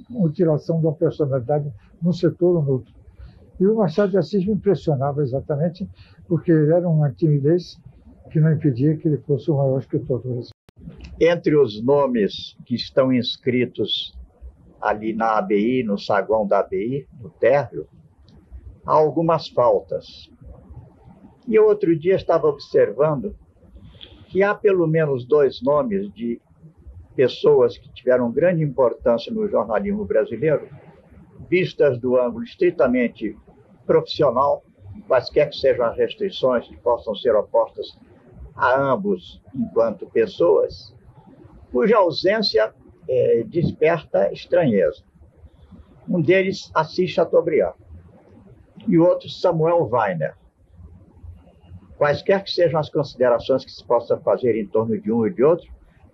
mutilação da personalidade num setor ou no outro. E o Machado de Assis me impressionava exatamente porque ele era uma timidez que não impedia que ele fosse o maior escritor do Brasil.
Entre os nomes que estão inscritos ali na ABI, no saguão da ABI, no térreo, há algumas faltas. E outro dia estava observando que há pelo menos 2 nomes de pessoas que tiveram grande importância no jornalismo brasileiro, vistas do ângulo estritamente profissional, quaisquer que sejam as restrições que possam ser opostas a ambos enquanto pessoas, cuja ausência desperta estranheza. Um deles, Assis Chateaubriand, e outro, Samuel Weiner. Quaisquer que sejam as considerações que se possa fazer em torno de um e de outro,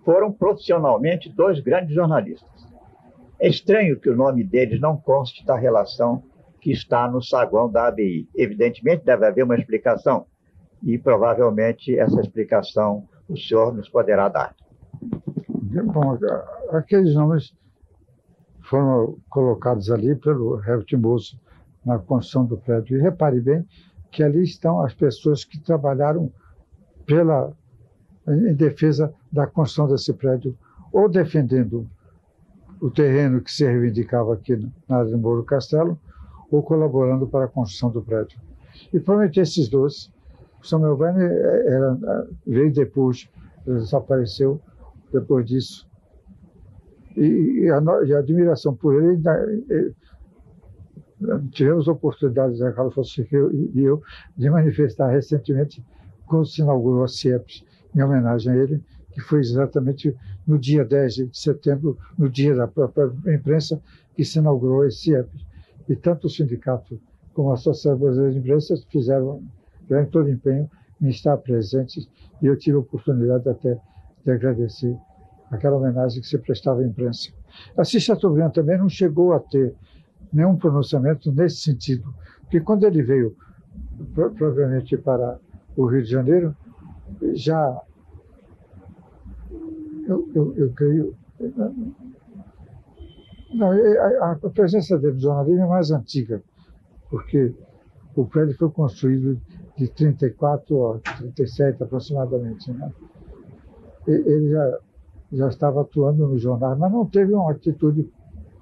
foram profissionalmente 2 grandes jornalistas. É estranho que o nome deles não conste da relação que está no saguão da ABI. Evidentemente, deve haver uma explicação, e provavelmente essa explicação o senhor nos poderá dar.
Bom, aqueles nomes foram colocados ali pelo Herbert Moser na construção do prédio. E repare bem que ali estão as pessoas que trabalharam em defesa da construção desse prédio, ou defendendo o terreno que se reivindicava aqui na área de Mouro Castelo, ou colaborando para a construção do prédio. E provavelmente esses 2, o Samuel Weiner veio depois, desapareceu depois disso. E a admiração por ele, tivemos oportunidade, Zé Carlos Fonseca e eu, de manifestar recentemente quando se inaugurou a CIEPS, em homenagem a ele, que foi exatamente no dia 10 de setembro, no dia da própria imprensa, que se inaugurou a CIEPS. E tanto o sindicato como a Associação Brasileira de Imprensa tiveram todo empenho em estar presentes, e eu tive a oportunidade até de agradecer aquela homenagem que se prestava à imprensa. Assis Chateaubriand também não chegou a ter nenhum pronunciamento nesse sentido, porque quando ele veio propriamente para o Rio de Janeiro, já eu creio... Não, a presença dele no jornalismo é mais antiga, porque o prédio foi construído de 34 a 37 aproximadamente, né? Ele já estava atuando no jornal, mas não teve uma atitude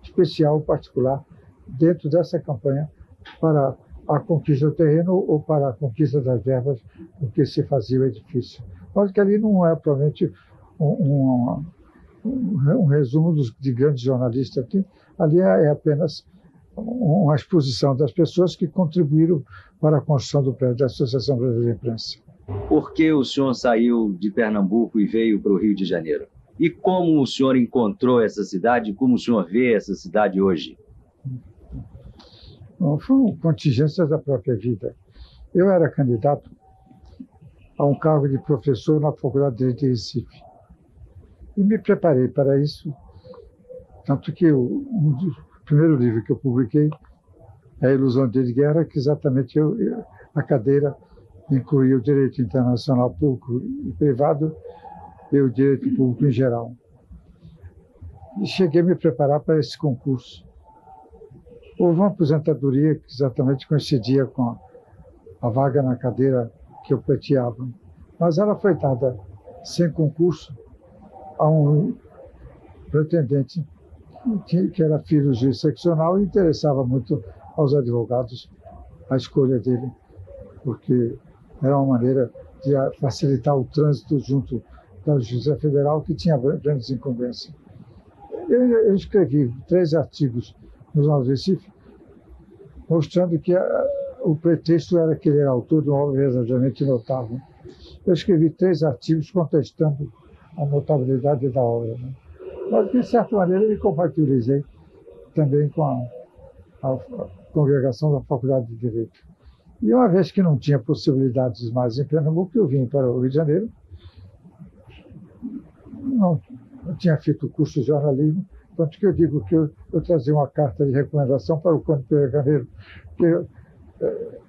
especial, particular, dentro dessa campanha para a conquista do terreno ou para a conquista das verbas com que se fazia o edifício. Mas que ali não é provavelmente um resumo de grandes jornalistas aqui, ali é apenas uma exposição das pessoas que contribuíram para a construção do prédio da Associação Brasileira de Imprensa.
Por que o senhor saiu de Pernambuco e veio para o Rio de Janeiro? E como o senhor encontrou essa cidade? Como o senhor vê essa cidade hoje?
Bom, foram contingências da própria vida. Eu era candidato a um cargo de professor na Faculdade de Direito de Recife. E me preparei para isso, tanto que o primeiro livro que eu publiquei é A Ilusão de Guerra, que exatamente a cadeira incluía o direito internacional público e privado e o direito público em geral. E cheguei a me preparar para esse concurso. Houve uma aposentadoria que exatamente coincidia com a vaga na cadeira que eu pleiteava, mas ela foi dada sem concurso a um pretendente que era filho do juiz seccional e interessava muito aos advogados a escolha dele, porque era uma maneira de facilitar o trânsito junto da Justiça Federal, que tinha grandes incumbências. Eu escrevi 3 artigos no Jornal do Recife, mostrando que o pretexto era que ele era autor de uma obra verdadeiramente notável. Eu escrevi 3 artigos contestando a notabilidade da obra, né? Mas, de certa maneira, me compatibilizei também com a congregação da Faculdade de Direito. E uma vez que não tinha possibilidades mais em Pernambuco, eu vim para o Rio de Janeiro. Não tinha feito curso de jornalismo, Tanto que eu digo que eu trazia uma carta de recomendação para o Conde Pereira Carneiro, que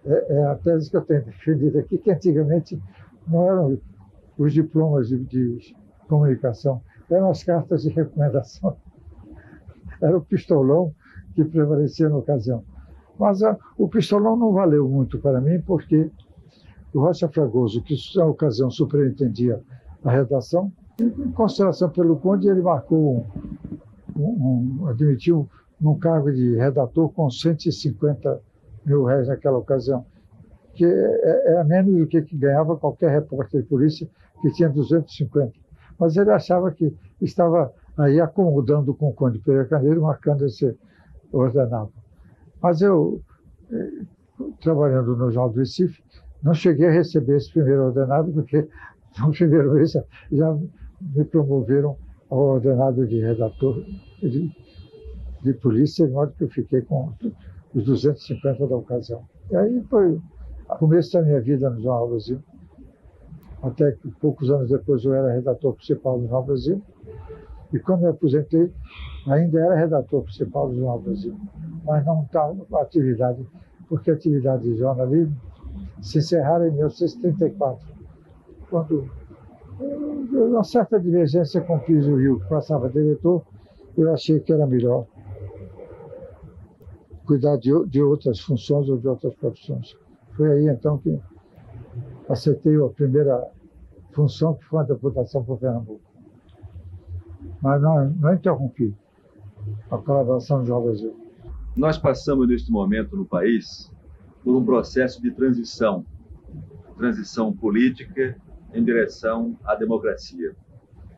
é a tese que eu tenho defendido aqui, que antigamente não eram os diplomas de comunicação, eram as cartas de recomendação. Era o pistolão que prevalecia na ocasião. Mas o pistolão não valeu muito para mim, porque o Rocha Fragoso, que na ocasião superintendia a redação, em consideração pelo Conde, ele marcou admitiu num cargo de redator com 150 mil reais naquela ocasião, que era menos do que ganhava qualquer repórter de polícia, que tinha 250. Mas ele achava que estava aí acomodando com o Conde Pereira Carneiro, marcando esse ordenado. Mas eu, trabalhando no Jornal do Recife, não cheguei a receber esse primeiro ordenado, porque no primeiro mês já me promoveram ao ordenado de redator de polícia, de modo que eu fiquei com os 250 da ocasião. E aí foi o começo da minha vida no Jornal Brasil. Até que poucos anos depois eu era redator principal do Jornal Brasil. E quando me aposentei, ainda era redator principal do Jornal Brasil. Mas não estava com atividade, porque a atividade de jornalismo se encerrara em 1934, quando uma certa divergência com o Pires do Rio, que passava diretor, eu achei que era melhor cuidar de outras funções ou de outras profissões. Foi aí, então, que aceitei a primeira função, que foi a deputação por Pernambuco. Mas não interrompi a colaboração do Jornal Brasil.
Nós passamos, neste momento, no país, por um processo de transição política em direção à democracia.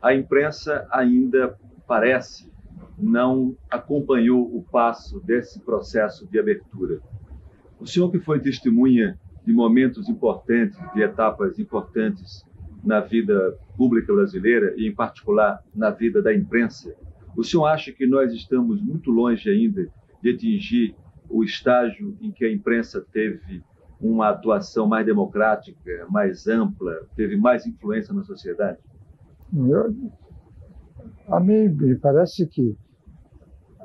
A imprensa ainda parece não acompanhou o passo desse processo de abertura. O senhor, que foi testemunha de momentos importantes, de etapas importantes na vida pública brasileira e, em particular, na vida da imprensa, o senhor acha que nós estamos muito longe ainda de atingir o estágio em que a imprensa teve uma atuação mais democrática, mais ampla, teve mais influência na sociedade?
A mim me parece que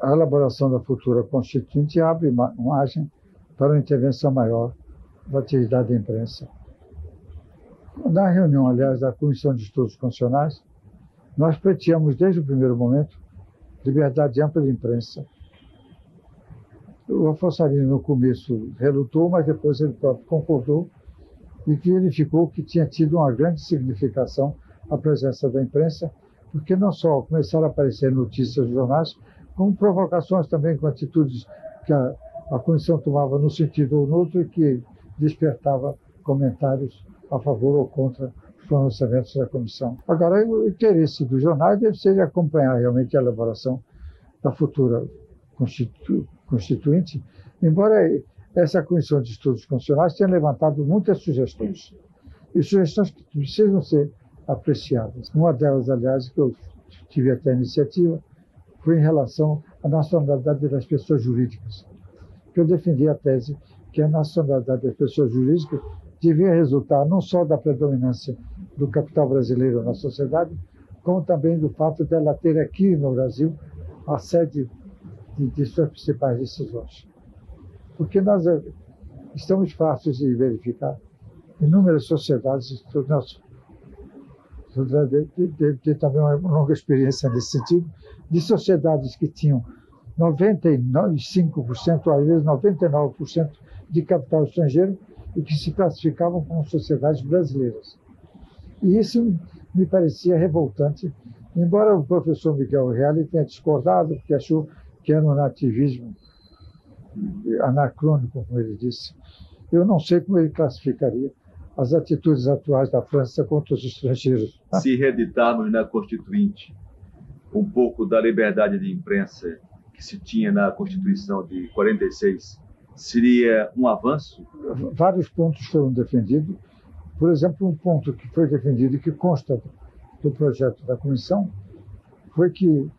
a elaboração da futura Constituinte abre margem para uma intervenção maior da atividade da imprensa. Na reunião, aliás, da Comissão de Estudos Constitucionais, nós pleiteamos desde o primeiro momento liberdade ampla de imprensa. O Afonso Arinos, no começo, relutou, mas depois ele próprio concordou e verificou que tinha tido uma grande significação a presença da imprensa, porque não só começaram a aparecer notícias nos jornais, como provocações também com atitudes que a comissão tomava num sentido ou no outro e que despertava comentários a favor ou contra os pronunciamentos da comissão. Agora, o interesse dos jornais deve ser de acompanhar realmente a elaboração da futura Constituinte, embora essa Comissão de Estudos Constitucionais tenha levantado muitas sugestões, e sugestões que precisam ser apreciadas. Uma delas, aliás, que eu tive até a iniciativa, foi em relação à nacionalidade das pessoas jurídicas. Eu defendi a tese que a nacionalidade das pessoas jurídicas devia resultar não só da predominância do capital brasileiro na sociedade, como também do fato dela ter aqui no Brasil a sede de suas principais decisões. Porque nós estamos fáceis de verificar inúmeras sociedades, deve ter também uma longa experiência nesse sentido, de sociedades que tinham 95%, às vezes 99% de capital estrangeiro e que se classificavam como sociedades brasileiras. E isso me parecia revoltante, embora o professor Miguel Reale tenha discordado, porque achou que era um nativismo anacrônico, como ele disse. Eu não sei como ele classificaria as atitudes atuais da França contra os estrangeiros.
Se reeditarmos na Constituinte um pouco da liberdade de imprensa que se tinha na Constituição de 46, seria um avanço?
Vários pontos foram defendidos. Por exemplo, um ponto que foi defendido e que consta do projeto da comissão foi que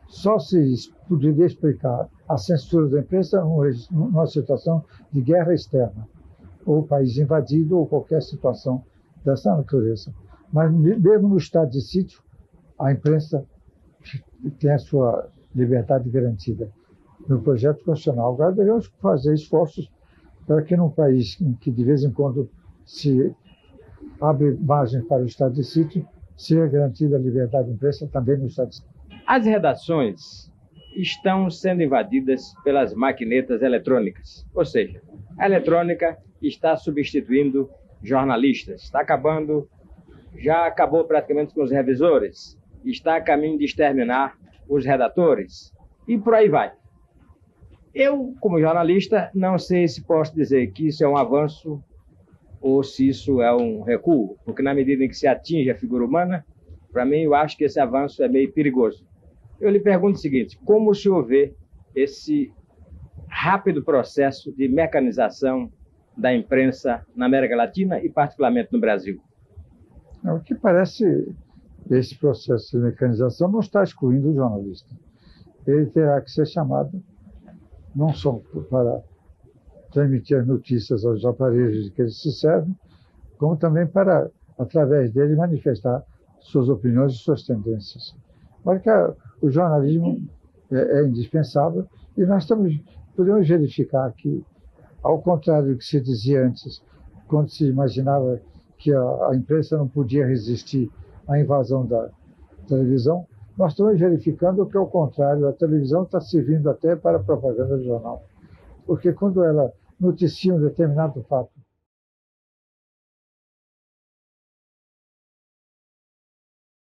só se poderia explicar a censura da imprensa numa situação de guerra externa, ou país invadido, ou qualquer situação dessa natureza. Mas mesmo no estado de sítio, a imprensa tem a sua liberdade garantida no projeto constitucional. Agora devemos fazer esforços para que num país em que de vez em quando se abre margem para o estado de sítio, seja garantida a liberdade de imprensa também no estado de sítio.
As redações estão sendo invadidas pelas maquinetas eletrônicas, ou seja, a eletrônica está substituindo jornalistas, está acabando, já acabou praticamente com os revisores, está a caminho de exterminar os redatores e por aí vai. Eu, como jornalista, não sei se posso dizer que isso é um avanço ou se isso é um recuo, porque na medida em que se atinge a figura humana, para mim eu acho que esse avanço é meio perigoso. Eu lhe pergunto o seguinte: como o senhor vê esse rápido processo de mecanização da imprensa na América Latina e particularmente no Brasil?
O que parece, esse processo de mecanização não está excluindo o jornalista. Ele terá que ser chamado não só para transmitir as notícias aos aparelhos de que ele se serve, como também para, através dele, manifestar suas opiniões e suas tendências. Mas que o jornalismo é indispensável e nós podemos verificar que, ao contrário do que se dizia antes, quando se imaginava que a imprensa não podia resistir à invasão da televisão, nós estamos verificando que, ao contrário, a televisão está servindo até para a propaganda do jornal. Porque quando ela noticia um determinado fato